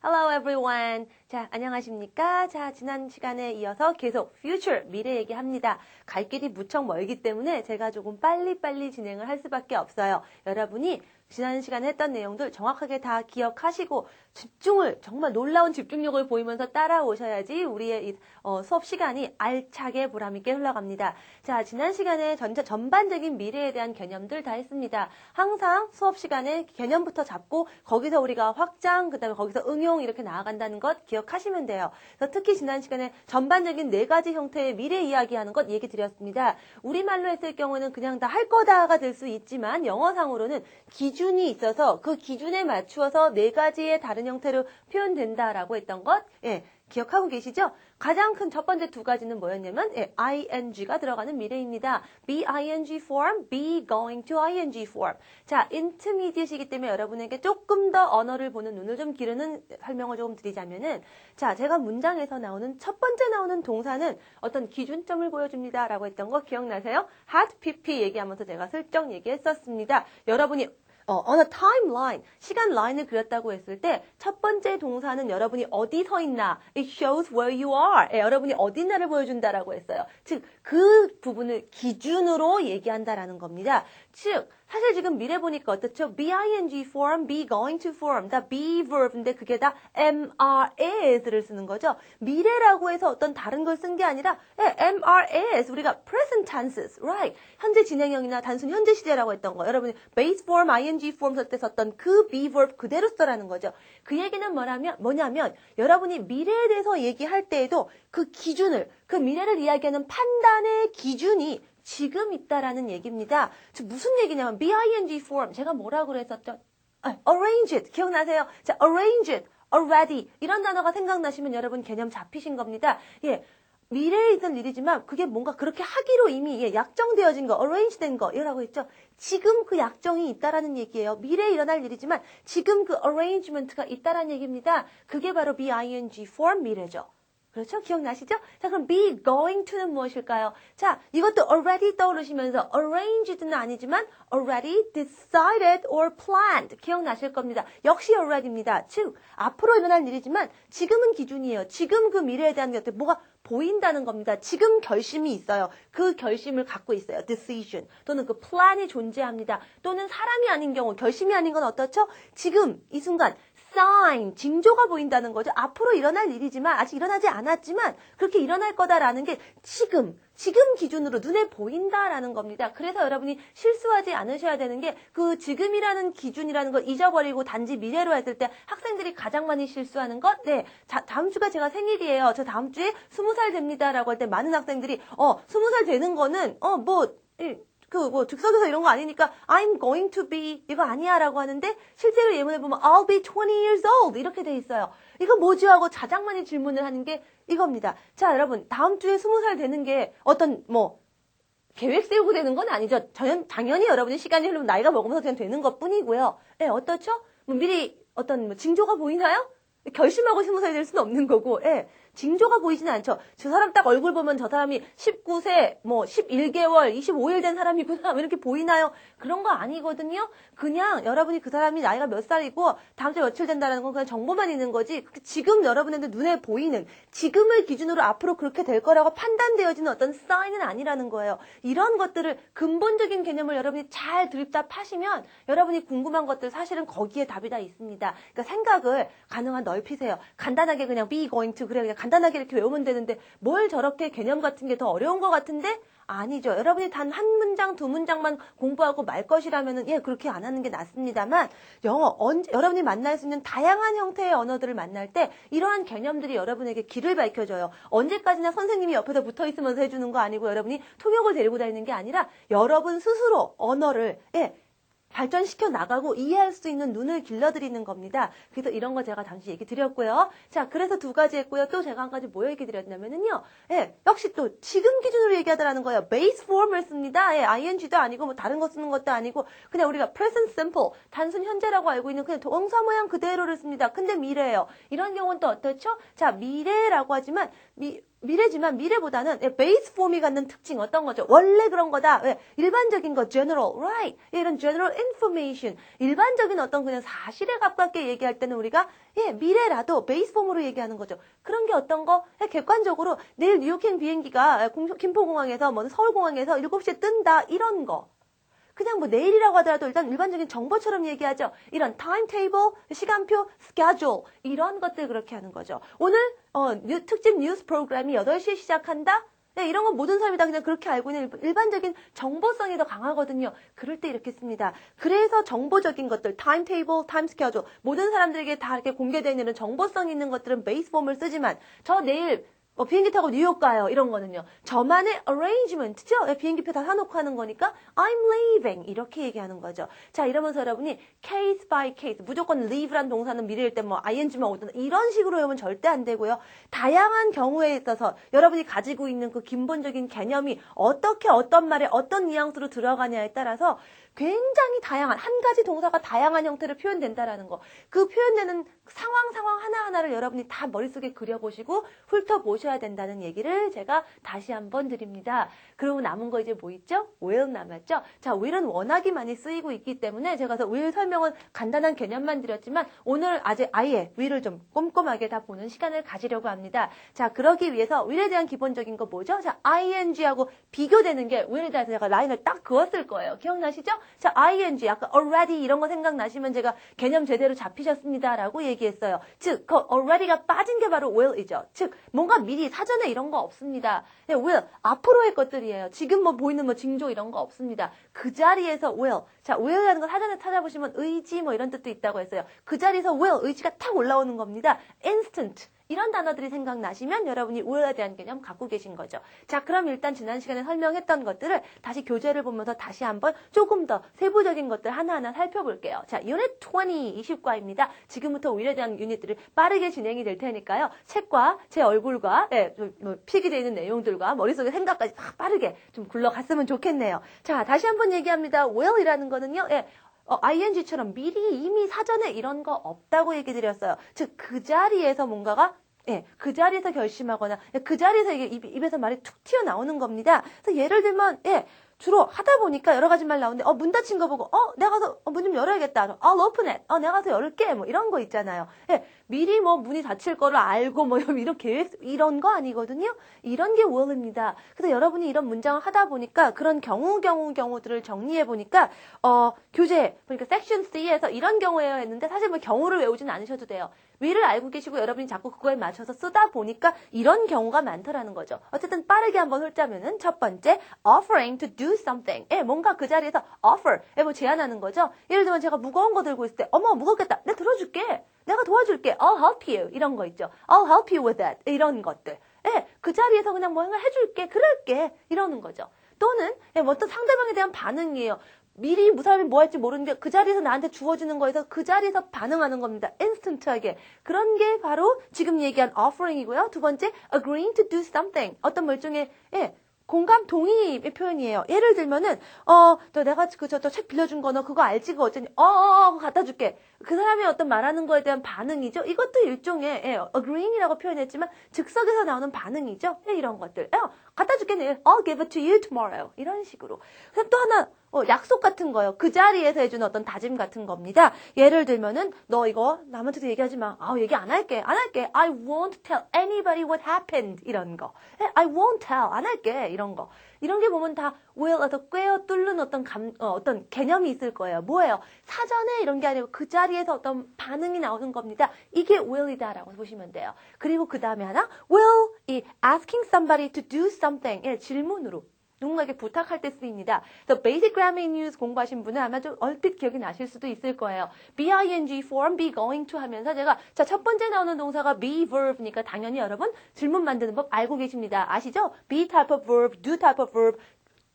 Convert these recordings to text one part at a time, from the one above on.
Hello everyone. 자, 안녕하십니까? 자, 지난 시간에 이어서 계속 future, 미래 얘기합니다. 갈 길이 무척 멀기 때문에 제가 조금 빨리빨리 진행을 할 수밖에 없어요. 여러분이 지난 시간에 했던 내용들 정확하게 다 기억하시고 집중을, 정말 놀라운 집중력을 보이면서 따라오셔야지 우리의 이, 수업 시간이 알차게 보람있게 흘러갑니다. 자, 지난 시간에 전반적인 미래에 대한 개념들 다 했습니다. 항상 수업 시간에 개념부터 잡고 거기서 우리가 확장, 그 다음에 거기서 응용 이렇게 나아간다는 것 기억하시면 돼요. 그래서 특히 지난 시간에 전반적인 4가지 형태의 미래 이야기하는 것 얘기 드렸습니다. 우리말로 했을 경우는 그냥 다 할 거다가 될 수 있지만 영어상으로는 기준이 있어서 그 기준에 맞추어서 4가지의 다른 형태로 표현된다라고 했던 것, 기억하고 계시죠? 가장 큰 첫 번째 2가지는 뭐였냐면 ing가 들어가는 미래입니다. be ing form, be going to ing form. 자, intermediate이기 때문에 여러분에게 조금 더 언어를 보는 눈을 좀 기르는 설명을 조금 드리자면은, 자, 제가 문장에서 나오는 첫 번째 나오는 동사는 어떤 기준점을 보여줍니다 라고 했던 거 기억나세요? had, pp 얘기하면서 제가 슬쩍 얘기했었습니다. 여러분이 on a timeline, 시간 라인을 그렸다고 했을 때 첫 번째 동사는 여러분이 어디 서 있나, it shows where you are. 여러분이 어디 있나를 보여준다라고 했어요. 즉, 그 부분을 기준으로 얘기한다라는 겁니다. 즉, 사실 지금 미래 보니까 어떻죠? be ing form, be going to form, 다 be verb인데 그게 다 MRAS를 쓰는 거죠. 미래라고 해서 어떤 다른 걸 쓴 게 아니라 MRAS, 우리가 present tenses, right? 현재 진행형이나 단순 현재 시제라고 했던 거. 여러분이 base form, ing form 쓸 때 썼던 그 be verb 그대로 써라는 거죠. 그 얘기는 뭐냐면 여러분이 미래에 대해서 얘기할 때에도 그 기준을, 그 미래를 이야기하는 판단의 기준이 지금 있다라는 얘기입니다. 즉 무슨 얘기냐면 be ing form, 제가 뭐라고 그랬었죠? arrange it, 기억나세요? 자, arrange it, already 이런 단어가 생각나시면 여러분 개념 잡히신 겁니다. 미래에 있는 일이지만 그게 뭔가 그렇게 하기로 이미 약정되어진 거, arrange 된 거 이라고 했죠. 지금 그 약정이 있다라는 얘기예요. 미래에 일어날 일이지만 지금 그 arrangement가 있다라는 얘기입니다. 그게 바로 be ing form 미래죠. 그렇죠? 기억나시죠? 자, 그럼 be going to는 무엇일까요? 자, 이것도 already 떠오르시면서 arranged는 아니지만 already decided or planned. 기억나실 겁니다. 역시 already입니다. 즉, 앞으로 일어날 일이지만 지금은 기준이에요. 지금 그 미래에 대한 게 뭐가 보인다는 겁니다. 지금 결심이 있어요. 그 결심을 갖고 있어요. decision. 또는 그 plan이 존재합니다. 또는 사람이 아닌 경우, 결심이 아닌 건 어떻죠? 지금, 이 순간, sign, 징조가 보인다는 거죠. 앞으로 일어날 일이지만, 아직 일어나지 않았지만, 그렇게 일어날 거다라는 게 지금 기준으로 눈에 보인다라는 겁니다. 그래서 여러분이 실수하지 않으셔야 되는 게 그 지금이라는 기준이라는 걸 잊어버리고 단지 미래로 했을 때 학생들이 가장 많이 실수하는 것, 자, 다음 주가 제가 생일이에요. 저 다음 주에 20살 됩니다라고 할 때 많은 학생들이 20살 되는 거는 즉석에서 이런 거 아니니까 I'm going to be 이거 아니야 라고 하는데 실제로 예문에 보면 I'll be 20 years old 이렇게 돼 있어요. 이거 뭐지 하고 가장 많이 질문을 하는 게 이겁니다. 자, 여러분 다음 주에 20살 되는 게 어떤 계획 세우고 되는 건 아니죠. 당연히 여러분이 시간이 흐르면 나이가 먹으면서 그냥 되는 것 뿐이고요. 어떻죠? 미리 어떤 징조가 보이나요? 결심하고 20살이 될 수는 없는 거고, 징조가 보이지는 않죠. 저 사람 딱 얼굴 보면 저 사람이 19세, 11개월, 25일 된 사람이구나, 이렇게 보이나요? 그런 거 아니거든요. 그냥 여러분이 그 사람이 나이가 몇 살이고 다음 주에 며칠 된다는 건 그냥 정보만 있는 거지. 지금 여러분한테 눈에 보이는, 지금을 기준으로 앞으로 그렇게 될 거라고 판단되어지는 어떤 사인은 아니라는 거예요. 이런 것들을, 근본적인 개념을 여러분이 잘 들이답하시면 여러분이 궁금한 것들 사실은 거기에 답이 다 있습니다. 그러니까 생각을 가능한 넓히세요. 간단하게 그냥 be going to, 그래 그냥 간단하게 이렇게 외우면 되는데 뭘 저렇게 개념 같은 게 더 어려운 것 같은데? 아니죠. 여러분이 단 한 문장, 2문장만 공부하고 말 것이라면은 그렇게 안 하는 게 낫습니다만 여러분이 만날 수 있는 다양한 형태의 언어들을 만날 때 이러한 개념들이 여러분에게 길을 밝혀줘요. 언제까지나 선생님이 옆에서 붙어 있으면서 해주는 거 아니고 여러분이 통역을 데리고 다니는 게 아니라 여러분 스스로 언어를 발전시켜 나가고 이해할 수 있는 눈을 길러드리는 겁니다. 그래서 이런 거 제가 잠시 얘기 드렸고요. 자, 그래서 2가지 했고요. 또 제가 한 가지 뭐 얘기 드렸냐면은요. 역시 또 지금 기준으로 얘기하더라는 거예요. base form을 씁니다. ing도 아니고 다른 거 쓰는 것도 아니고 그냥 우리가 present simple, 단순 현재라고 알고 있는 그냥 동사 모양 그대로를 씁니다. 근데 미래예요. 이런 경우는 또 어떻죠? 자, 미래라고 하지만 미래지만 미래보다는 베이스 폼이 갖는 특징 어떤 거죠? 원래 그런 거다. 일반적인 거, general, right? 이런 general information, 일반적인 어떤 그냥 사실에 가깝게 얘기할 때는 우리가 미래라도 베이스 폼으로 얘기하는 거죠. 그런 게 어떤 거? 객관적으로 내일 뉴욕행 비행기가 김포공항에서 뭐 서울공항에서 7시에 뜬다 이런 거. 그냥 뭐 내일이라고 하더라도 일단 일반적인 정보처럼 얘기하죠. 이런 타임테이블, 시간표, 스케줄 이런 것들 그렇게 하는 거죠. 오늘 특집 뉴스 프로그램이 8시에 시작한다? 네, 이런 건 모든 사람이 다 그냥 그렇게 알고 있는 일반적인 정보성이 더 강하거든요. 그럴 때 이렇게 씁니다. 그래서 정보적인 것들, 타임테이블, 타임 스케줄 모든 사람들에게 다 이렇게 공개되어 있는 정보성 있는 것들은 베이스 폼을 쓰지만 저 내일 비행기 타고 뉴욕 가요. 이런 거는요. 저만의 arrangement죠. 비행기표 다 사놓고 하는 거니까 I'm leaving 이렇게 얘기하는 거죠. 자, 이러면서 여러분이 case by case 무조건 leave란 동사는 미래일 때 뭐 ing만 오든 이런 식으로 외우면 절대 안 되고요. 다양한 경우에 있어서 여러분이 가지고 있는 그 기본적인 개념이 어떻게 어떤 말에 어떤 뉘앙스로 들어가냐에 따라서 굉장히 다양한 한 가지 동사가 다양한 형태로 표현된다라는 거. 그 표현되는 상황 하나하나를 여러분이 다 머릿속에 그려보시고 훑어보셔야 된다는 얘기를 제가 다시 한번 드립니다. 그리고 남은 거 이제 뭐 있죠? will 남았죠? 자, will은 워낙이 많이 쓰이고 있기 때문에 제가 will 설명은 간단한 개념만 드렸지만 오늘 아예 will을 좀 꼼꼼하게 다 보는 시간을 가지려고 합니다. 자, 그러기 위해서 will에 대한 기본적인 거 뭐죠? 자, ing하고 비교되는 게 will에 대해서 제가 라인을 딱 그었을 거예요. 기억나시죠? 자, ing, 아까 already 이런 거 생각나시면 제가 개념 제대로 잡히셨습니다라고 얘기했어요. 즉, 그 already가 빠진 게 바로 will이죠. 즉, 뭔가 미리 사전에 이런 거 없습니다. 네, will, 앞으로의 것들이에요. 지금 뭐 보이는 뭐 징조 이런 거 없습니다. 그 자리에서 will. 자, will이라는 거 사전에 찾아보시면 의지 뭐 이런 뜻도 있다고 했어요. 그 자리에서 will, 의지가 탁 올라오는 겁니다. instant. 이런 단어들이 생각나시면 여러분이 will에 대한 개념 갖고 계신 거죠. 자, 그럼 일단 지난 시간에 설명했던 것들을 다시 교재를 보면서 다시 한번 조금 더 세부적인 것들 하나하나 살펴볼게요. 자, 유닛 20, 20과입니다. 지금부터 will에 대한 유닛들이 빠르게 진행이 될 테니까요. 책과 제 얼굴과 필기되어 있는 내용들과 머릿속의 생각까지 다 빠르게 좀 굴러갔으면 좋겠네요. 자, 다시 한번 얘기합니다. will이라는 거는요. ing처럼 미리 이미 사전에 이런 거 없다고 얘기 드렸어요. 즉, 그 자리에서 뭔가가 그 자리에서 결심하거나 그 자리에서 이게 입에서 말이 툭 튀어나오는 겁니다. 그래서 예를 들면 주로 하다 보니까 여러 가지 말 나오는데 문 닫힌 거 보고 내가 가서 문 좀 열어야겠다. I'll open it. 내가 가서 열을게. 뭐 이런 거 있잖아요. 미리 뭐 문이 닫힐 거를 알고 뭐 이런 계획 이런 거 아니거든요. 이런 게 will입니다. 그래서 여러분이 이런 문장을 하다 보니까 그런 경우들을 정리해 보니까 교재 보니까 섹션 C에서 이런 경우에요 했는데 사실 뭐 경우를 외우진 않으셔도 돼요. will을 알고 계시고 여러분이 자꾸 그거에 맞춰서 쓰다 보니까 이런 경우가 많더라는 거죠. 어쨌든 빠르게 한번 훑자면은 첫 번째 offering to do something. 뭔가 그 자리에서 offer. 뭐 제안하는 거죠. 예를 들면 제가 무거운 거 들고 있을 때 어머 무겁겠다. 내가 들어줄게. 내가 도와줄게. I'll help you. 이런 거 있죠. I'll help you with that. 이런 것들. 그 자리에서 그냥 뭔가 해줄게. 그럴게. 이러는 거죠. 또는 뭐 어떤 상대방에 대한 반응이에요. 미리 무사람이 뭐 할지 모르는데 그 자리에서 나한테 주어주는 거에서 그 자리에서 반응하는 겁니다. 인스턴트하게. 그런 게 바로 지금 얘기한 offering이고요. 두 번째, agreeing to do something. 어떤 뭐 일종의 공감 동의의 표현이에요. 예를 들면은 내가 저 책 빌려준 거 너 그거 알지? 그거 어쩌니? 그거 갖다 줄게. 그 사람이 어떤 말하는 거에 대한 반응이죠. 이것도 일종의 agreeing이라고 표현했지만 즉석에서 나오는 반응이죠. 이런 것들. 갖다 줄게 내일. I'll give it to you tomorrow. 이런 식으로. 그럼 또 하나 약속 같은 거요. 그 자리에서 해주는 어떤 다짐 같은 겁니다. 예를 들면은 너 이거 남한테도 얘기하지 마. 얘기 안 할게. I won't tell anybody what happened. 이런 거. I won't tell. 안 할게. 이런 거. 이런 게 보면 다 will에서 꿰어 뚫는 어떤 개념이 있을 거예요. 뭐예요? 사전에 이런 게 아니고 그 자리에서 어떤 반응이 나오는 겁니다. 이게 will이다라고 보시면 돼요. 그리고 그 다음에 하나 will 이 asking somebody to do something 질문으로 누군가에게 부탁할 때 쓰입니다. 그래서 Basic Grammar News 공부하신 분은 아마 좀 얼핏 기억이 나실 수도 있을 거예요. BING, form, be going to 하면서 제가 첫 번째 나오는 동사가 be verb니까 당연히 여러분 질문 만드는 법 알고 계십니다. 아시죠? be type of verb, do type of verb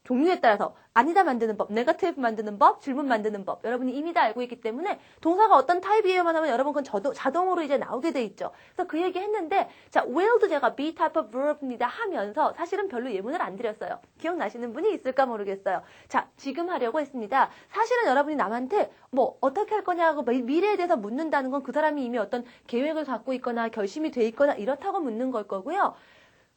종류에 따라서 아니다 만드는 법, 네거티브 만드는 법, 질문 만드는 법 여러분이 이미 다 알고 있기 때문에 동사가 어떤 타입이에요만 하면 여러분 그건 자동으로 이제 나오게 돼 있죠. 그래서 그 얘기 했는데 자, will도 제가 be type of verb입니다 하면서 사실은 별로 예문을 안 드렸어요. 기억나시는 분이 있을까 모르겠어요. 자, 지금 하려고 했습니다. 사실은 여러분이 남한테 뭐 어떻게 할 거냐고 미래에 대해서 묻는다는 건 그 사람이 이미 어떤 계획을 갖고 있거나 결심이 돼 있거나 이렇다고 묻는 걸 거고요.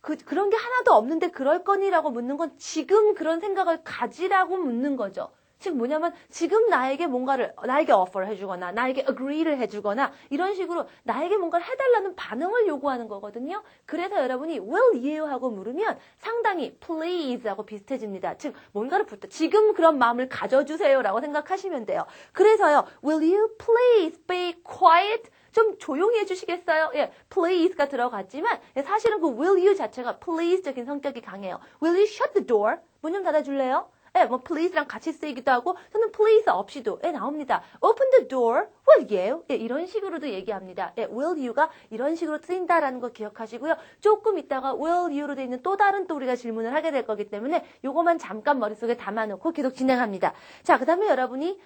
그런 게 하나도 없는데 그럴 거니라고 묻는 건 지금 그런 생각을 가지라고 묻는 거죠. 즉 뭐냐면 지금 나에게 뭔가를 나에게 offer 해주거나 나에게 agree를 해주거나 이런 식으로 나에게 뭔가를 해달라는 반응을 요구하는 거거든요. 그래서 여러분이 will you 하고 물으면 상당히 please 하고 비슷해집니다. 즉 뭔가를 지금 그런 마음을 가져주세요 라고 생각하시면 돼요. 그래서요 will you please be quiet 좀 조용히 해주시겠어요? 예, please가 들어갔지만 사실은 그 will you 자체가 please적인 성격이 강해요. Will you shut the door? 문 좀 닫아줄래요? 예, 뭐 please랑 같이 쓰이기도 하고 저는 please 없이도 예, 나옵니다. Open the door, will you? 예, 이런 식으로도 얘기합니다. 예, will you가 이런 식으로 쓰인다라는 거 기억하시고요. 조금 있다가 will you로 되어 있는 또 다른 또 우리가 질문을 하게 될 거기 때문에 요거만 잠깐 머릿속에 담아놓고 계속 진행합니다. 자, 그 다음에 여러분이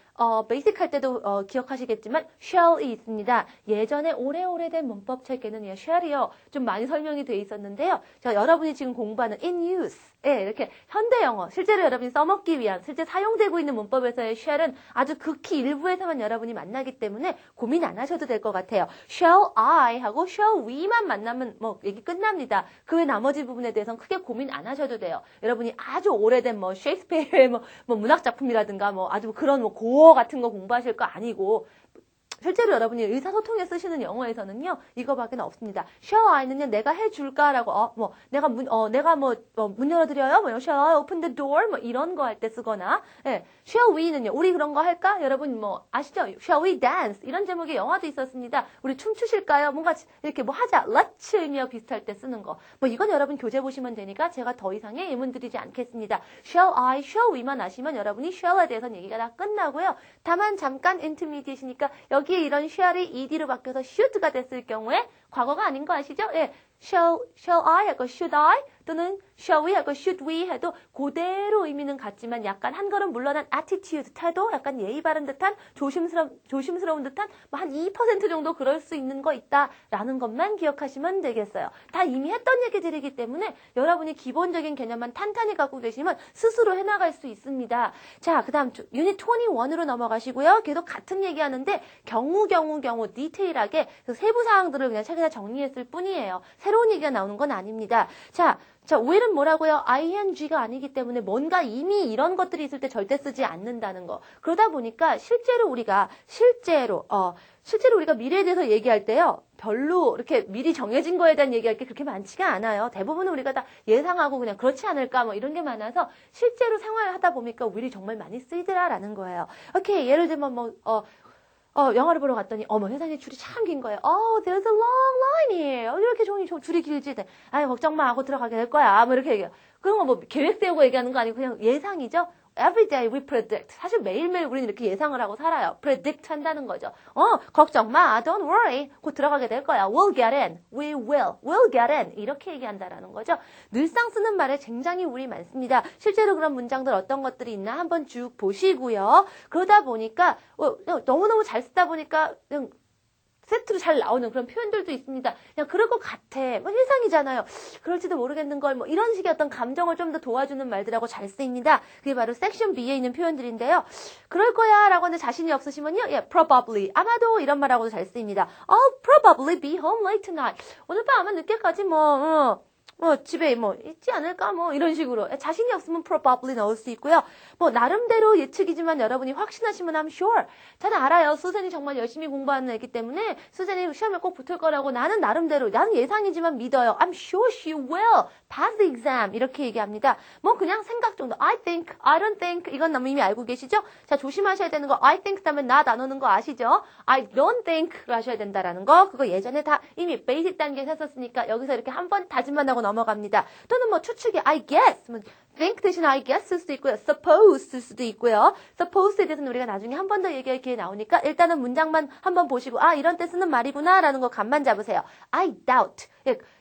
베이직 할 때도 기억하시겠지만 shall이 있습니다. 예전에 오래된 문법책에는 shall이요. 좀 많이 설명이 돼 있었는데요. 자, 여러분이 지금 공부하는 in use 예, 이렇게 현대 영어 실제로 여러분이 써먹기 위한 실제 사용되고 있는 문법에서의 shall은 아주 극히 일부에서만 여러분이 만나기 때문에 고민 안 하셔도 될 것 같아요. shall I 하고 shall we만 만나면 뭐 얘기 끝납니다. 그 외 나머지 부분에 대해서는 크게 고민 안 하셔도 돼요. 여러분이 아주 오래된 뭐 셰익스피어의 뭐 문학 작품이라든가 뭐 아주 그런 뭐 고어 같은 거 공부하실 거 아니고 실제로 여러분이 의사소통에 쓰시는 영어에서는요, 이거밖에 없습니다. Shall I는요, 내가 해줄까라고, 내가 문 열어드려요? 뭐, Shall I open the door? 뭐, 이런 거 할 때 쓰거나, 예. Shall we는요, 우리 그런 거 할까? 여러분 뭐, 아시죠? Shall we dance? 이런 제목의 영화도 있었습니다. 우리 춤추실까요? 뭔가 이렇게 뭐 하자. Let's 의미와 비슷할 때 쓰는 거. 뭐, 이건 여러분 교재 보시면 되니까 제가 더 이상의 예문 드리지 않겠습니다. Shall I, shall we만 아시면 여러분이 shall에 대해서는 얘기가 다 끝나고요. 다만 잠깐 intermediate이니까 여기에 이런 shall이 ed로 바뀌어서 should가 됐을 경우에 과거가 아닌 거 아시죠? 예. shall I 하고 should I 또는 shall we 하고 should we 해도 그대로 의미는 같지만 약간 한 걸음 물러난 attitude, 태도, 약간 예의 바른 듯한 조심스러운 듯한 뭐 한 2% 정도 그럴 수 있는 거 있다라는 것만 기억하시면 되겠어요. 다 이미 했던 얘기들이기 때문에 여러분이 기본적인 개념만 탄탄히 갖고 계시면 스스로 해나갈 수 있습니다. 자, 그 다음 유닛 21으로 넘어가시고요. 계속 같은 얘기하는데 경우 디테일하게 세부 사항들을 그냥 책에다 정리했을 뿐이에요. 새로운 얘기가 나오는 건 아닙니다. 자, will은 뭐라고요? ing가 아니기 때문에 뭔가 이미 이런 것들이 있을 때 절대 쓰지 않는다는 거. 그러다 보니까 실제로 우리가 미래에 대해서 얘기할 때요. 별로 이렇게 미리 정해진 거에 대한 얘기할 게 그렇게 많지가 않아요. 대부분은 우리가 다 예상하고 그냥 그렇지 않을까 뭐 이런 게 많아서 실제로 생활하다 보니까 will이 정말 많이 쓰이더라라는 거예요. 오케이, 예를 들면 영화를 보러 갔더니, 세상에 줄이 참 긴 거예요. There's a long line here. 이렇게 줄이 길지? 아유, 걱정 마 하고 들어가게 될 거야. 뭐 이렇게 얘기해요. 그런 거 뭐 계획 세우고 얘기하는 거 아니고 그냥 예상이죠? Every day we predict. 사실 매일매일 우리는 이렇게 예상을 하고 살아요. predict 한다는 거죠. 걱정 마. Don't worry. 곧 들어가게 될 거야. We'll get in. We will. We'll get in. 이렇게 얘기한다라는 거죠. 늘상 쓰는 말에 굉장히 우리 많습니다. 실제로 그런 문장들 어떤 것들이 있나 한번 쭉 보시고요. 그러다 보니까 너무너무 잘 쓰다 보니까 그냥 세트로 잘 나오는 그런 표현들도 있습니다. 그냥 그럴 것 같아. 뭐 일상이잖아요. 그럴지도 모르겠는 걸 뭐 이런 식의 어떤 감정을 좀 더 도와주는 말들하고 잘 쓰입니다. 그게 바로 섹션 B에 있는 표현들인데요. 그럴 거야 라고 하는데 자신이 없으시면요. 예, probably. 아마도 이런 말하고도 잘 쓰입니다. I'll probably be home late tonight. 오늘 밤 아마 늦게까지 집에 있지 않을까? 이런 식으로. 자신이 없으면 probably 넣을 수 있고요. 나름대로 예측이지만 여러분이 확신하시면 I'm sure. 저는 알아요. 수zen이 정말 열심히 공부하는 애기 때문에 수zen이 시험에 꼭 붙을 거라고 나는 예상이지만 믿어요. I'm sure she will pass the exam. 이렇게 얘기합니다. 그냥 생각 정도. I think, I don't think. 이건 너무 이미 알고 계시죠? 자, 조심하셔야 되는 거. I think 다음에 not 안 오는 거 아시죠? I don't think로 하셔야 된다라는 거. 그거 예전에 다 이미 베이직 단계에서 했었으니까 여기서 이렇게 한 번 다짐만 하고 넘어갑니다. 또는 추측이 I guess, think 대신 I guess 쓸 수도 있고요. suppose 쓸 수도 있고요. suppose에 대해서는 우리가 나중에 한 번 더 얘기할 기회 나오니까 일단은 문장만 한번 보시고 이런 때 쓰는 말이구나 라는 거 감만 잡으세요. I doubt.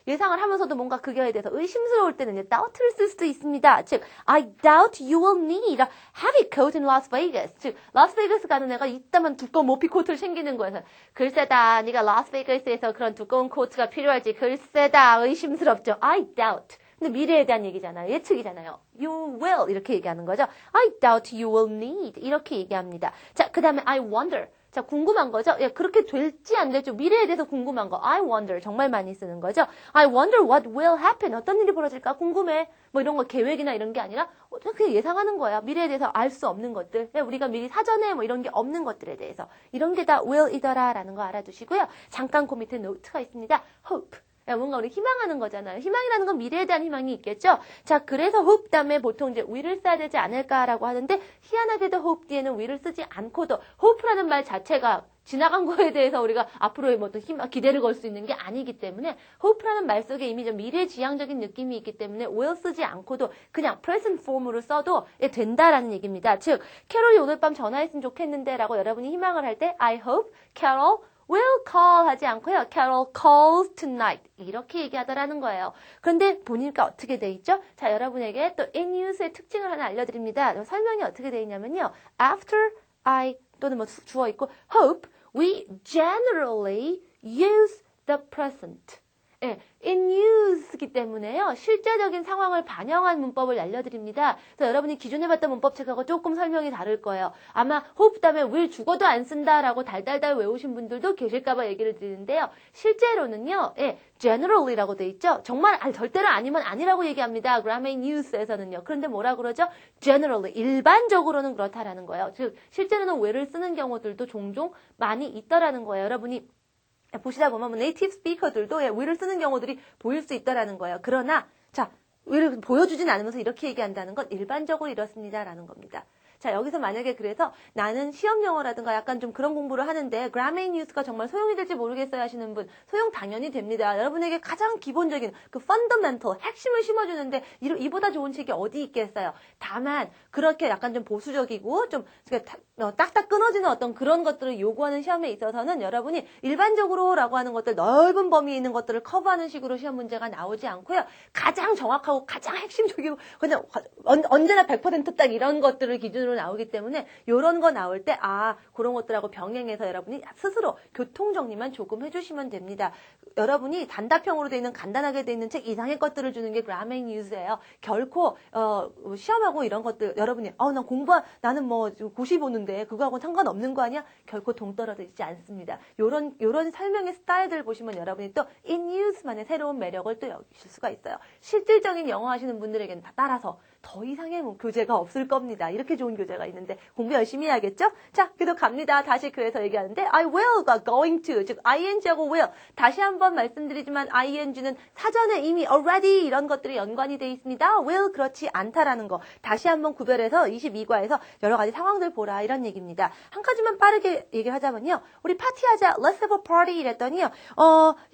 예상을 하면서도 뭔가 그거에 대해서 의심스러울 때는 doubt를 쓸 수도 있습니다. 즉, I doubt you will need a heavy coat in Las Vegas. 즉, 라스베이거스 가는 애가 이따만 두꺼운 모피 코트를 챙기는 거여서 글쎄다, 네가 라스베이거스에서 그런 두꺼운 코트가 필요할지 글쎄다, 의심스럽죠. I doubt. 근데 미래에 대한 얘기잖아요. 예측이잖아요. You will 이렇게 얘기하는 거죠. I doubt you will need 이렇게 얘기합니다. 자, 그 다음에 I wonder. 자, 궁금한 거죠? 예, 그렇게 될지 안 될지 미래에 대해서 궁금한 거. I wonder 정말 많이 쓰는 거죠. I wonder what will happen. 어떤 일이 벌어질까 궁금해. 뭐 이런 거 계획이나 이런 게 아니라 그냥 예상하는 거야. 미래에 대해서 알 수 없는 것들. 우리가 미리 사전에 뭐 이런 게 없는 것들에 대해서. 이런 게 다 will이더라라는 거 알아두시고요. 잠깐 그 밑에 노트가 있습니다. hope. 뭔가 우리 희망하는 거잖아요. 희망이라는 건 미래에 대한 희망이 있겠죠? 자, 그래서 hope 다음에 보통 이제 will을 써야 되지 않을까라고 하는데, 희한하게도 hope 뒤에는 will을 쓰지 않고도, hope라는 말 자체가 지나간 거에 대해서 우리가 앞으로의 뭐 또 기대를 걸 수 있는 게 아니기 때문에, hope라는 말 속에 이미 좀 미래지향적인 느낌이 있기 때문에, will 쓰지 않고도 그냥 present form으로 써도 된다라는 얘기입니다. 즉, 캐롤이 오늘 밤 전화했으면 좋겠는데 라고 여러분이 희망을 할 때, I hope Carol will call 하지 않고요. Carol calls tonight. 이렇게 얘기하더라는 거예요. 그런데 보니까 어떻게 돼 있죠? 자, 여러분에게 또 in use의 특징을 하나 알려드립니다. 설명이 어떻게 돼 있냐면요. After I 또는 뭐 주어 있고 hope, we generally use the present. 예, in use이기 때문에요. 실제적인 상황을 반영한 문법을 알려드립니다. 그래서 여러분이 기존에 봤던 문법책하고 조금 설명이 다를 거예요. 아마 hope 다음에 will 죽어도 안 쓴다라고 달달달 외우신 분들도 계실까봐 얘기를 드리는데요. 실제로는요. 예, generally라고 돼 있죠. 정말 절대로 아니면 아니라고 얘기합니다. grammar in use에서는요. 그런데 뭐라 그러죠? generally, 일반적으로는 그렇다라는 거예요. 즉 실제로는 will을 쓰는 경우들도 종종 많이 있더라는 거예요. 여러분이 보시다 보면 네이티브 스피커들도 will을 쓰는 경우들이 보일 수 있다라는 거예요. 그러나 자, will을 보여주진 않으면서 이렇게 얘기한다는 건 일반적으로 이렇습니다라는 겁니다. 자, 여기서 만약에 그래서 나는 시험 영어라든가 약간 좀 그런 공부를 하는데 grammar in use가 정말 소용이 될지 모르겠어요 하시는 분, 소용 당연히 됩니다. 여러분에게 가장 기본적인 그 fundamental, 핵심을 심어주는데 이보다 좋은 책이 어디 있겠어요. 다만 그렇게 약간 좀 보수적이고 좀 딱딱 끊어지는 어떤 그런 것들을 요구하는 시험에 있어서는 여러분이 일반적으로라고 하는 것들, 넓은 범위에 있는 것들을 커버하는 식으로 시험 문제가 나오지 않고요. 가장 정확하고 가장 핵심적이고 그냥 언제나 100%딱 이런 것들을 기준으로 나오기 때문에 이런 거 나올 때 그런 것들하고 병행해서 여러분이 스스로 교통정리만 조금 해주시면 됩니다. 여러분이 단답형으로 되어 있는 간단하게 되어 있는 책 이상의 것들을 주는 게 grammar in use예요. 결코 시험하고 이런 것들 여러분이 나는 뭐 고시 보는데 그거하고는 상관없는 거 아니야? 결코 동떨어지지 않습니다. 요런 설명의 스타일들을 보시면 여러분이 또 in use만의 새로운 매력을 또 여기실 수가 있어요. 실질적인 영어 하시는 분들에게는 다 따라서 더 이상의 교재가 없을 겁니다. 이렇게 좋은 교재가 있는데 공부 열심히 해야겠죠? 자, 그래도 갑니다. 다시 그래서 얘기하는데 I will가 going to, 즉 ing하고 will. 다시 한번 말씀드리지만 ing는 사전에 이미 already 이런 것들이 연관이 돼 있습니다. will 그렇지 않다라는 거. 다시 한번 구별해서 22과에서 여러 가지 상황들 보라 이런 얘기입니다. 한 가지만 빠르게 얘기하자면요. 우리 파티하자. Let's have a party 이랬더니요.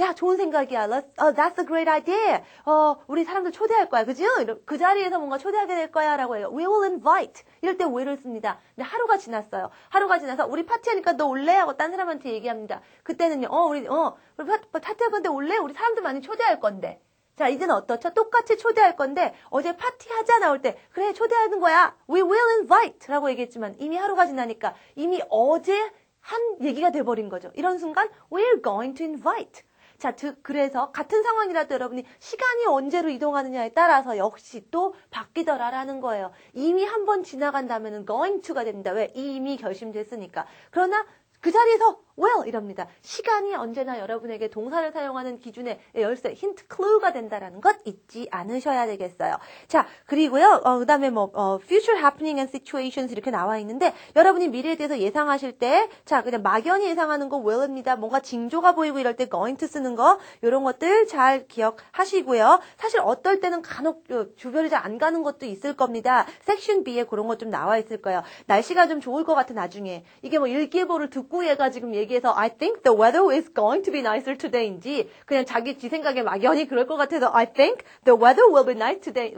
야, 좋은 생각이야. That's a great idea. 우리 사람들 초대할 거야. 그죠? 그 자리에서 뭔가 초대하게 될 거야 라고 해요. We will invite. 이럴 때 will을 씁니다. 근데 하루가 지났어요. 하루가 지나서 우리 파티하니까 너 올래? 하고 딴 사람한테 얘기합니다. 그때는요. 우리 파티할 건데 올래? 우리 사람들 많이 초대할 건데. 자, 이제는 어떻죠? 똑같이 초대할 건데 어제 파티하자 나올 때 그래 초대하는 거야. We will invite 라고 얘기했지만 이미 하루가 지나니까 이미 어제 한 얘기가 돼버린 거죠. 이런 순간 we're going to invite. 자, 그래서 같은 상황이라도 여러분이 시간이 언제로 이동하느냐에 따라서 역시 또 바뀌더라라는 거예요. 이미 한 번 지나간다면 going to가 됩니다. 왜? 이미 결심됐으니까. 그러나 그 자리에서 well 이럽니다. 시간이 언제나 여러분에게 동사를 사용하는 기준의 열쇠, 힌트, clue가 된다라는 것 잊지 않으셔야 되겠어요. 자, 그리고요, 그 다음에 future happening and situations 이렇게 나와 있는데, 여러분이 미래에 대해서 예상하실 때, 자, 그냥 막연히 예상하는 거 will입니다. 뭔가 징조가 보이고 이럴 때 going to 쓰는 거, 이런 것들 잘 기억하시고요. 사실 어떨 때는 간혹 주변이 잘 안 가는 것도 있을 겁니다. 섹션 B에 그런 것 좀 나와 있을 거예요. 날씨가 좀 좋을 것 같아, 나중에. 이게 뭐 일기예보를 듣고 얘가 지금 얘기해서 I think the weather is going to be nicer today인지 그냥 지 생각에 막연히 그럴 것 같아서 I think the weather will be nice today,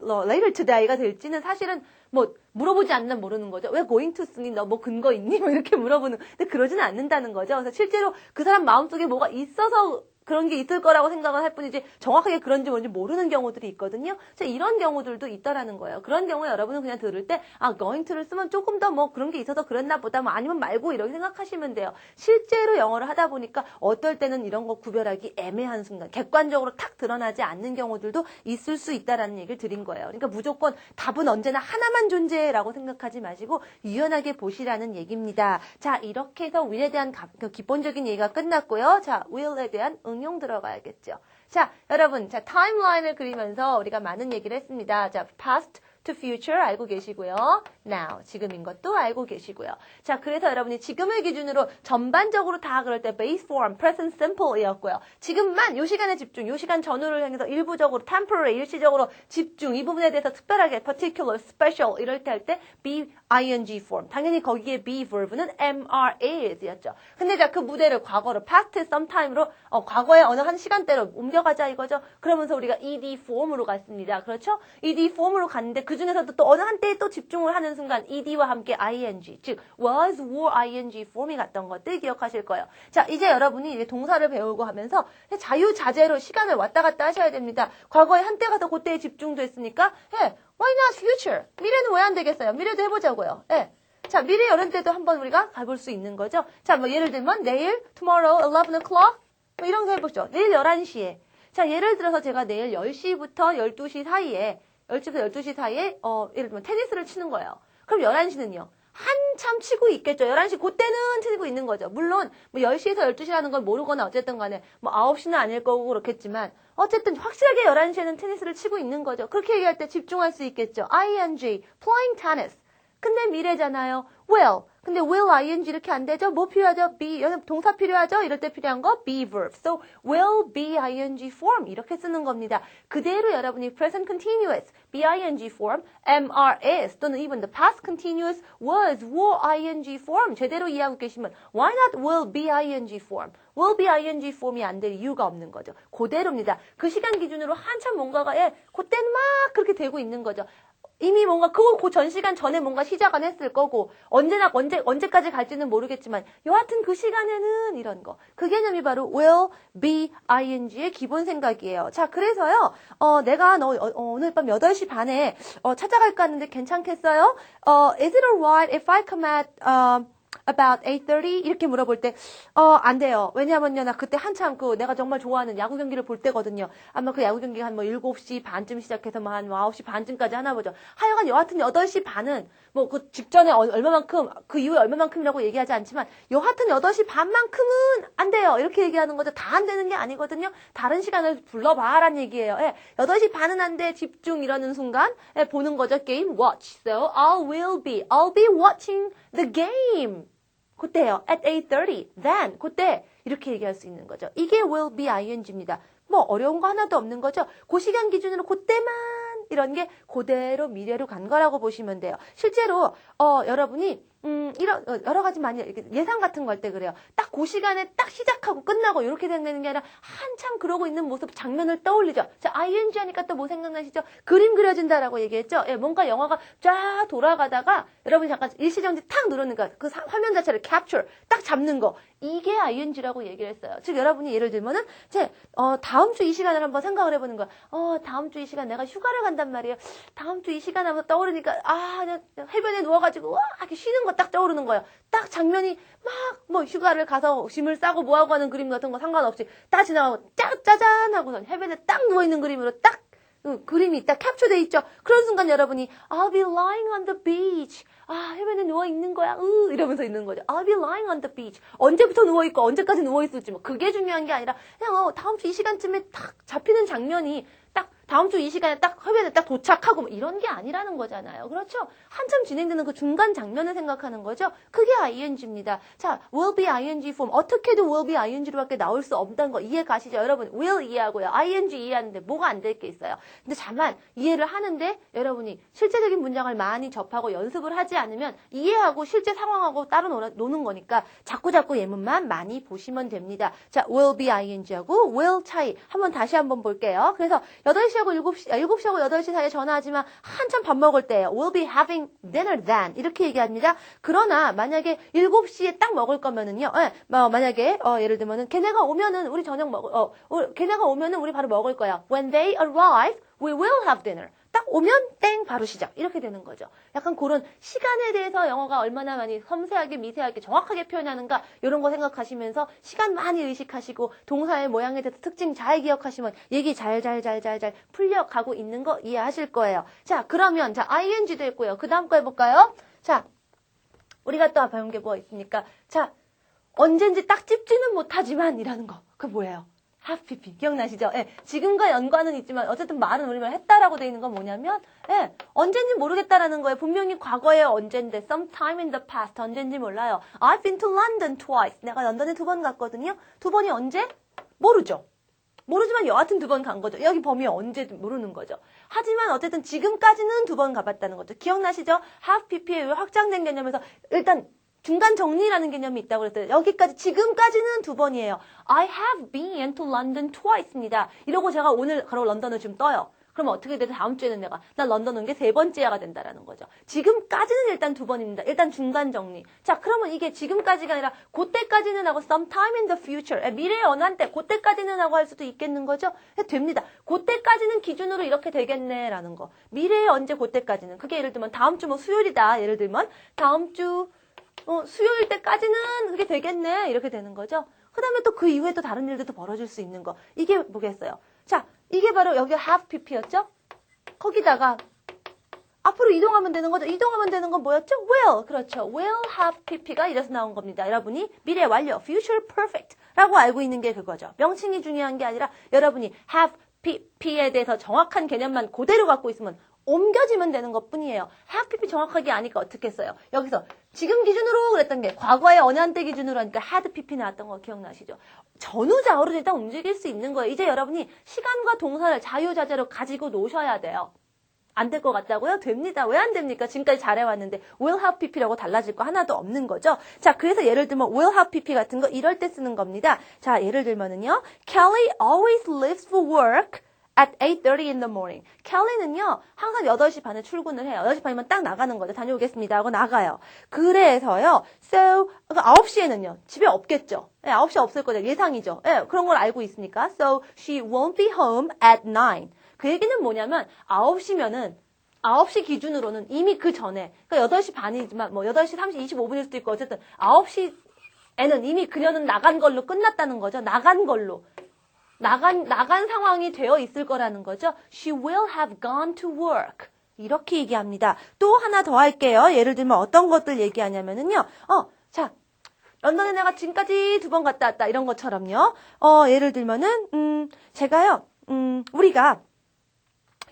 later today가 될지는 사실은 뭐 물어보지 않는 모르는 거죠. 왜 going to 쓰니? 너 뭐 근거 있니? 뭐 이렇게 물어보는. 근데 그러지는 않는다는 거죠. 그래서 실제로 그 사람 마음속에 뭐가 있어서 그런 게 있을 거라고 생각을 할 뿐이지 정확하게 그런지 뭔지 모르는 경우들이 있거든요. 자, 이런 경우들도 있다라는 거예요. 그런 경우에 여러분은 그냥 들을 때 going to를 쓰면 조금 더 뭐 그런 게 있어서 그랬나 보다 뭐 아니면 말고 이렇게 생각하시면 돼요. 실제로 영어를 하다 보니까 어떨 때는 이런 거 구별하기 애매한 순간, 객관적으로 탁 드러나지 않는 경우들도 있을 수 있다라는 얘기를 드린 거예요. 그러니까 무조건 답은 언제나 하나만 존재라고 생각하지 마시고 유연하게 보시라는 얘기입니다. 자, 이렇게 해서 will에 대한 기본적인 얘기가 끝났고요. 자, will에 대한 응용 들어가야겠죠. 자, 여러분, 자, 타임라인을 그리면서 우리가 많은 얘기를 했습니다. 자, past to future 알고 계시고요. now, 지금인 것도 알고 계시고요. 자, 그래서 여러분이 지금을 기준으로 전반적으로 다 그럴 때 base form, present simple이었고요. 지금만 요 시간에 집중, 요 시간 전후를 향해서 일부적으로 temporary, 일시적으로 집중, 이 부분에 대해서 특별하게 particular, special 이럴 때 할 때 be ing form. 당연히 거기에 be verb는 MRAs였죠. 근데 자, 그 무대를 과거로 past sometime로 과거에 어느 한 시간대로 옮겨가자 이거죠. 그러면서 우리가 ed form으로 갔습니다. 그렇죠? ed form으로 갔는데 그 중에서도 또 어느 한때에 또 집중을 하는 순간 ed와 함께 ing, 즉 was, were, ing form이 갔던 것들 기억하실 거예요. 자, 이제 여러분이 이제 동사를 배우고 하면서 자유자재로 시간을 왔다 갔다 하셔야 됩니다. 과거에 한때 가서 그때에 집중도 했으니까 why not future? 미래는 왜 안 되겠어요? 미래도 해보자고요. 자, 미래 이런 때도 한번 우리가 가볼 수 있는 거죠. 자, 뭐 예를 들면 내일, tomorrow, 11 o'clock 뭐 이런 거 해보죠. 내일 11시에. 자, 예를 들어서 제가 내일 10시부터 12시 사이에 10시부터 12시 사이에 예를 들면 테니스를 치는 거예요. 그럼 11시는요. 한참 치고 있겠죠. 11시 그때는 치고 있는 거죠. 물론 뭐 10시에서 12시라는 걸 모르거나 어쨌든 간에 뭐 9시는 아닐 거고 그렇겠지만 어쨌든 확실하게 11시에는 테니스를 치고 있는 거죠. 그렇게 얘기할 때 집중할 수 있겠죠. ing, playing tennis. 근데 미래잖아요. will. 근데 will, ing 이렇게 안 되죠? 뭐 필요하죠? be. 동사 필요하죠? 이럴 때 필요한 거 be verb. So will be ing form 이렇게 쓰는 겁니다. 그대로 여러분이 present continuous, be ing form, MRS 또는 even the past continuous was, were ing form 제대로 이해하고 계시면 why not will be ing form? will be ing form이 안 될 이유가 없는 거죠. 그대로입니다. 그 시간 기준으로 한참 뭔가가 그때는 막 그렇게 되고 있는 거죠. 이미 뭔가 그 전 시간 전에 뭔가 시작은 했을 거고 언제까지 갈지는 모르겠지만 여하튼 그 시간에는 이런 거. 그 개념이 바로 will, be, ing의 기본 생각이에요. 자, 그래서요. 내가 너 오늘 밤 8시 반에 찾아갈까 하는데 괜찮겠어요? Is it alright if I come at about 8:30 이렇게 물어볼 때 안 돼요. 왜냐하면요, 나 그때 한참 내가 정말 좋아하는 야구 경기를 볼 때거든요. 아마 그 야구 경기가 한 7시 반쯤 시작해서 한 9시 반쯤까지 하나 보죠. 하여간 여하튼 8시 반은 뭐 그 직전에 얼마만큼 그 이후에 얼마만큼이라고 얘기하지 않지만 여하튼 8시 반만큼은 안 돼요. 이렇게 얘기하는 거죠. 다 안 되는 게 아니거든요. 다른 시간을 불러봐라는 얘기예요. 8시 반은 안 돼. 집중 이러는 순간 보는 거죠. 게임 watch. So I'll be watching the game. 그때요. At 8:30. Then. 그때. 이렇게 얘기할 수 있는 거죠. 이게 will be ing입니다. 뭐 어려운 거 하나도 없는 거죠. 그 시간 기준으로 그때만 이런 게 그대로 미래로 간 거라고 보시면 돼요. 실제로 여러분이 이런 여러 가지 많이 예상 같은 거 할 때 그래요. 딱 그 시간에 딱 시작하고 끝나고 이렇게 되는 게 아니라 한참 그러고 있는 모습 장면을 떠올리죠. 자, ing 하니까 또 뭐 생각나시죠? 그림 그려진다라고 얘기했죠. 뭔가 영화가 쫙 돌아가다가 여러분이 잠깐 일시정지 탁 누르는 거, 그 화면 자체를 capture 딱 잡는 거. 이게 ing라고 얘기를 했어요. 즉 여러분이 예를 들면은 다음 주 이 시간을 한번 생각을 해보는 거야. 다음 주 이 시간 내가 휴가를 간단 말이에요. 다음 주 이 시간 하면서 떠오르니까 그냥 해변에 누워가지고 이렇게 쉬는 거 딱 떠오르는 거예요. 딱 장면이 막 뭐 휴가를 가서 짐을 싸고 뭐하고 하는 그림 같은 거 상관없이 딱 지나가고 짜잔 하고선 해변에 딱 누워있는 그림으로 딱 그림이 딱 캡처돼 있죠. 그런 순간 여러분이 I'll be lying on the beach. 해변에 누워있는 거야. 이러면서 있는 거죠. I'll be lying on the beach. 언제부터 누워있고 언제까지 누워있을지 뭐 그게 중요한 게 아니라 그냥 다음 주 이 시간쯤에 딱 잡히는 장면이 딱 다음 주 이 시간에 딱 해변에 딱 도착하고 뭐 이런 게 아니라는 거잖아요. 그렇죠? 한참 진행되는 그 중간 장면을 생각하는 거죠. 그게 ing입니다. 자, will be ing form. 어떻게도 will be ing로밖에 나올 수 없다는 거 이해 가시죠? 여러분, will 이해하고요. ing 이해하는데 뭐가 안 될 게 있어요. 근데 다만 이해를 하는데 여러분이 실제적인 문장을 많이 접하고 연습을 하지 않으면 이해하고 실제 상황하고 따로 노는 거니까 자꾸자꾸 예문만 많이 보시면 됩니다. 자, will be ing하고 will 차이 한번 다시 한번 볼게요. 그래서 8시 7시하고 8시 사이에 전화하지만 한참 밥 먹을 때예요. We'll be having dinner then. 이렇게 얘기합니다. 그러나 만약에 7시에 딱 먹을 거면은요. 만약에 예를 들면은 걔네가 오면은 우리 걔네가 오면은 우리 바로 먹을 거야. When they arrive, we will have dinner. 딱 오면 땡 바로 시작 이렇게 되는 거죠. 약간 그런 시간에 대해서 영어가 얼마나 많이 섬세하게 미세하게 정확하게 표현하는가 이런 거 생각하시면서 시간 많이 의식하시고 동사의 모양에 대해서 특징 잘 기억하시면 얘기 잘 풀려가고 있는 거 이해하실 거예요. 자 그러면 ing도 했고요. 그 다음 거 해볼까요? 자 우리가 또 배운 게 뭐 있습니까? 자 언젠지 딱 찝지는 못하지만 이라는 거 그 뭐예요? have pp 기억나시죠? 예, 지금과 연관은 있지만 어쨌든 말은 우리말 했다라고 돼 있는 건 뭐냐면 언젠지 모르겠다라는 거예요. 분명히 과거에 언젠데 sometime in the past 언젠지 몰라요. I've been to London twice. 내가 런던에 2번 갔거든요. 2번이 언제? 모르죠. 모르지만 여하튼 2번 간 거죠. 여기 범위 언제 모르는 거죠. 하지만 어쨌든 지금까지는 2번 가봤다는 거죠. 기억나시죠? have pp의 확장된 개념에서 일단 중간 정리라는 개념이 있다고 그랬어요. 여기까지 지금까지는 2번이에요. I have been to London twice입니다. 이러고 제가 오늘 바로 런던을 좀 떠요. 그러면 어떻게 돼도 다음 주에는 나 런던 온 게 3번째가 된다라는 거죠. 지금까지는 일단 2번입니다. 일단 중간 정리. 자, 그러면 이게 지금까지가 아니라 그때까지는 하고 sometime in the future. 미래의 어느 한때 그때까지는 하고 할 수도 있겠는 거죠. 됩니다. 그때까지는 기준으로 이렇게 되겠네라는 거. 미래의 언제 그때까지는. 그게 예를 들면 다음 주 뭐 수요일이다. 예를 들면 다음 주 수요일 때까지는 그게 되겠네. 이렇게 되는 거죠. 그 다음에 또 그 이후에 또 다른 일들도 벌어질 수 있는 거. 이게 뭐겠어요? 자, 이게 바로 여기 have pp였죠? 거기다가 앞으로 이동하면 되는 거죠. 이동하면 되는 건 뭐였죠? will. 그렇죠. will have pp가 이래서 나온 겁니다. 여러분이 미래 완료, future perfect 라고 알고 있는 게 그거죠. 명칭이 중요한 게 아니라 여러분이 have pp에 대해서 정확한 개념만 그대로 갖고 있으면 옮겨지면 되는 것 뿐이에요. have pp 정확하게 아니까 어떻게 했어요? 여기서 지금 기준으로 그랬던 게 과거의 어느 한때 기준으로 하니까 had pp 나왔던 거 기억나시죠? 전후 좌우로 일단 움직일 수 있는 거예요. 이제 여러분이 시간과 동사를 자유자재로 가지고 노셔야 돼요. 안 될 것 같다고요? 됩니다. 왜 안 됩니까? 지금까지 잘해왔는데 will have pp라고 달라질 거 하나도 없는 거죠. 자, 그래서 예를 들면 will have pp 같은 거 이럴 때 쓰는 겁니다. 자, 예를 들면은요. Kelly always leaves for work at 8:30 in the morning. 켈리는요, 항상 8시 반에 출근을 해요. 8시 반이면 딱 나가는 거죠. 다녀오겠습니다 하고 나가요. 그래서요, so, 9시에는요, 집에 없겠죠. 9시에 없을 거죠. 예상이죠. 그런 걸 알고 있으니까. So, she won't be home at 9. 그 얘기는 뭐냐면, 9시면은, 9시 기준으로는 이미 그 전에, 그러니까 8시 반이지만, 8시 25분일 수도 있고, 어쨌든, 9시에는 이미 그녀는 나간 걸로 끝났다는 거죠. 나간 걸로. 나간 상황이 되어 있을 거라는 거죠. She will have gone to work. 이렇게 얘기합니다. 또 하나 더 할게요. 예를 들면 어떤 것들 얘기하냐면은요. 자, 런던에 내가 지금까지 2번 갔다 왔다. 이런 것처럼요. 예를 들면은, 제가요, 우리가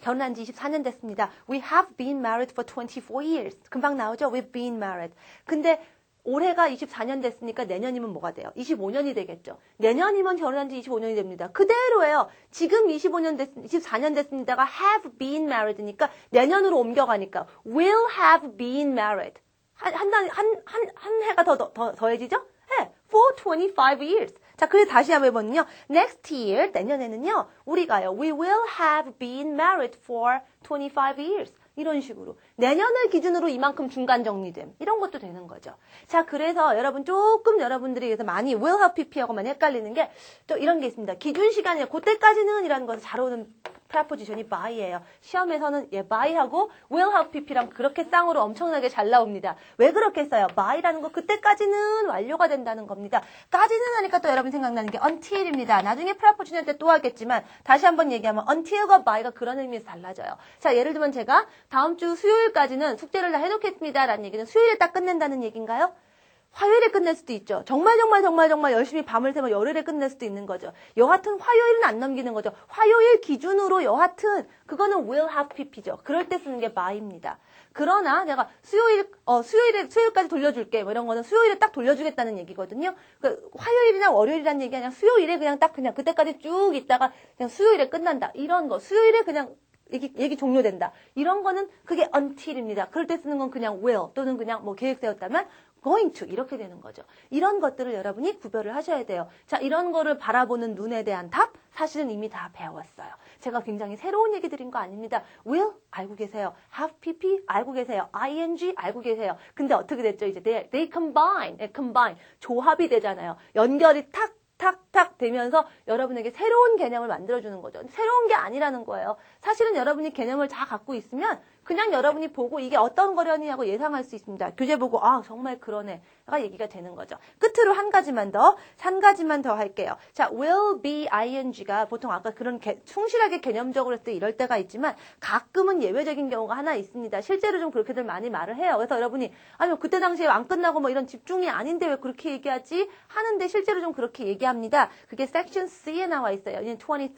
결혼한 지 24년 됐습니다. We have been married for 24 years. 금방 나오죠? We've been married. 근데 올해가 24년 됐으니까 내년이면 뭐가 돼요? 25년이 되겠죠. 내년이면 결혼한 지 25년이 됩니다. 그대로예요. 지금 24년 됐습니다가 have been married니까 내년으로 옮겨가니까 will have been married. 한 해가 더해지죠? for 25 years. 자, 그래서 다시 한번 해보면요. next year, 내년에는요, 우리가요, we will have been married for 25 years. 이런 식으로. 내년을 기준으로 이만큼 중간 정리됨. 이런 것도 되는 거죠. 자, 그래서 여러분 조금 여러분들이 그래서 많이 will have pp하고 많이 헷갈리는 게 또 이런 게 있습니다. 기준 시간이 그때까지는 이라는 것을 잘 오는 프레포지션이 by예요. 시험에서는 by하고 will have pp랑 그렇게 쌍으로 엄청나게 잘 나옵니다. 왜 그렇게 써요? by라는 거 그때까지는 완료가 된다는 겁니다. 까지는 하니까 또 여러분 생각나는 게 until입니다. 나중에 프레포지션 때 또 하겠지만 다시 한번 얘기하면 until과 by가 그런 의미에서 달라져요. 자, 예를 들면 제가 다음 주 수요일까지는 숙제를 다 해놓겠습니다 라는 얘기는 수요일에 딱 끝낸다는 얘기인가요? 화요일에 끝낼 수도 있죠. 정말 열심히 밤을 새면 열흘에 끝낼 수도 있는 거죠. 여하튼 화요일은 안 넘기는 거죠. 화요일 기준으로 여하튼 그거는 will have pp죠. 그럴 때 쓰는 게 by입니다. 그러나 내가 수요일까지 돌려줄게. 뭐 이런 거는 수요일에 딱 돌려주겠다는 얘기거든요. 그 화요일이나 월요일이라는 얘기 아니라 수요일에 그냥 그때까지 쭉 있다가 그냥 수요일에 끝난다. 이런 거. 수요일에 그냥 얘기 종료된다. 이런 거는 그게 until입니다. 그럴 때 쓰는 건 그냥 will 또는 그냥 뭐 계획 세웠다면 going to 이렇게 되는 거죠. 이런 것들을 여러분이 구별을 하셔야 돼요. 자, 이런 거를 바라보는 눈에 대한 답 사실은 이미 다 배웠어요. 제가 굉장히 새로운 얘기 드린 거 아닙니다. will 알고 계세요. have pp 알고 계세요. ing 알고 계세요. 근데 어떻게 됐죠? 이제 they combine 조합이 되잖아요. 연결이 탁 되면서 여러분에게 새로운 개념을 만들어주는 거죠. 새로운 게 아니라는 거예요. 사실은 여러분이 개념을 다 갖고 있으면 그냥 여러분이 보고 이게 어떤 거려니하고 예상할 수 있습니다. 교재 보고 아 정말 그러네 가 얘기가 되는 거죠. 끝으로 한 가지만 더 할게요. 자, will be ing가 보통 아까 그런 충실하게 개념적으로 했을 때 이럴 때가 있지만 가끔은 예외적인 경우가 하나 있습니다. 실제로 좀 그렇게들 많이 말을 해요. 그래서 여러분이 아니 그때 당시에 안 끝나고 뭐 이런 집중이 아닌데 왜 그렇게 얘기하지? 하는데 실제로 좀 그렇게 얘기합니다. 그게 section C에 나와 있어요. 23.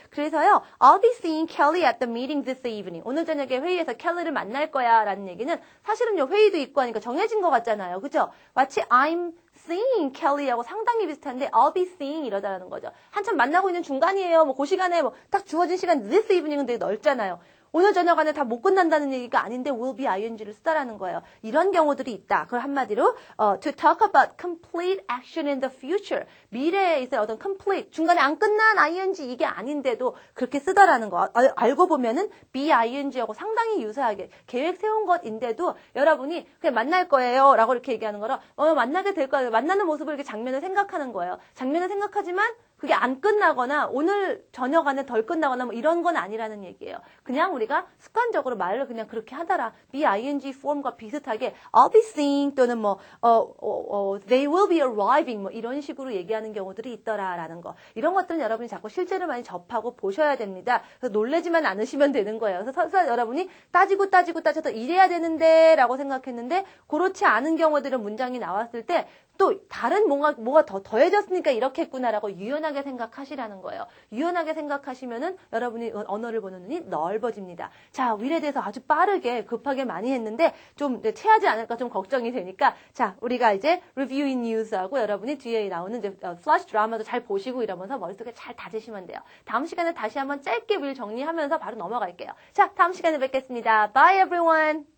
그래서요. I'll be seeing Kelly at the meeting this evening. 오늘 저녁에 회의에서 켈리를 만날 거야 라는 얘기는 사실은 회의도 있고 하니까 정해진 것 같잖아요. 그죠? 마치 I'm seeing Kelly하고 상당히 비슷한데 I'll be seeing 이러다라는 거죠. 한참 만나고 있는 중간이에요. 뭐 그 시간에 뭐 딱 주어진 시간 this evening은 되게 넓잖아요. 오늘 저녁 안에 다 못 끝난다는 얘기가 아닌데 will be ing를 쓰다라는 거예요. 이런 경우들이 있다. 그걸 한마디로 to talk about complete action in the future. 미래에 있을 어떤 complete, 중간에 안 끝난 ing 이게 아닌데도 그렇게 쓰다라는 거. 알고 보면은 be ing하고 상당히 유사하게 계획 세운 것인데도 여러분이 그냥 만날 거예요 라고 이렇게 얘기하는 거라 만나게 될 거예요. 만나는 모습을 이렇게 장면을 생각하는 거예요. 장면을 생각하지만 그게 안 끝나거나 오늘 저녁 안에 덜 끝나거나 뭐 이런 건 아니라는 얘기예요. 그냥 우리가 습관적으로 말을 그냥 그렇게 하더라. be ing form과 비슷하게 I'll be seeing 또는 뭐 they will be arriving 뭐 이런 식으로 얘기하는 경우들이 있더라라는 거. 이런 것들은 여러분이 자꾸 실제로 많이 접하고 보셔야 됩니다. 그래서 놀래지만 않으시면 되는 거예요. 그래서 여러분이 따져서 이래야 되는데 라고 생각했는데 그렇지 않은 경우들은 문장이 나왔을 때 또 다른 뭐가 더 더해졌으니까 이렇게 했구나라고 유연하게 생각하시라는 거예요. 유연하게 생각하시면은 여러분이 언어를 보는 눈이 넓어집니다. 자, will에 대해서 아주 빠르게 급하게 많이 했는데 좀 체하지 않을까 좀 걱정이 되니까 자, 우리가 이제 reviewing news하고 여러분이 뒤에 나오는 이제 플래시 드라마도 잘 보시고 이러면서 머릿속에 잘 다지시면 돼요. 다음 시간에 다시 한번 짧게 will 정리하면서 바로 넘어갈게요. 자, 다음 시간에 뵙겠습니다. Bye everyone.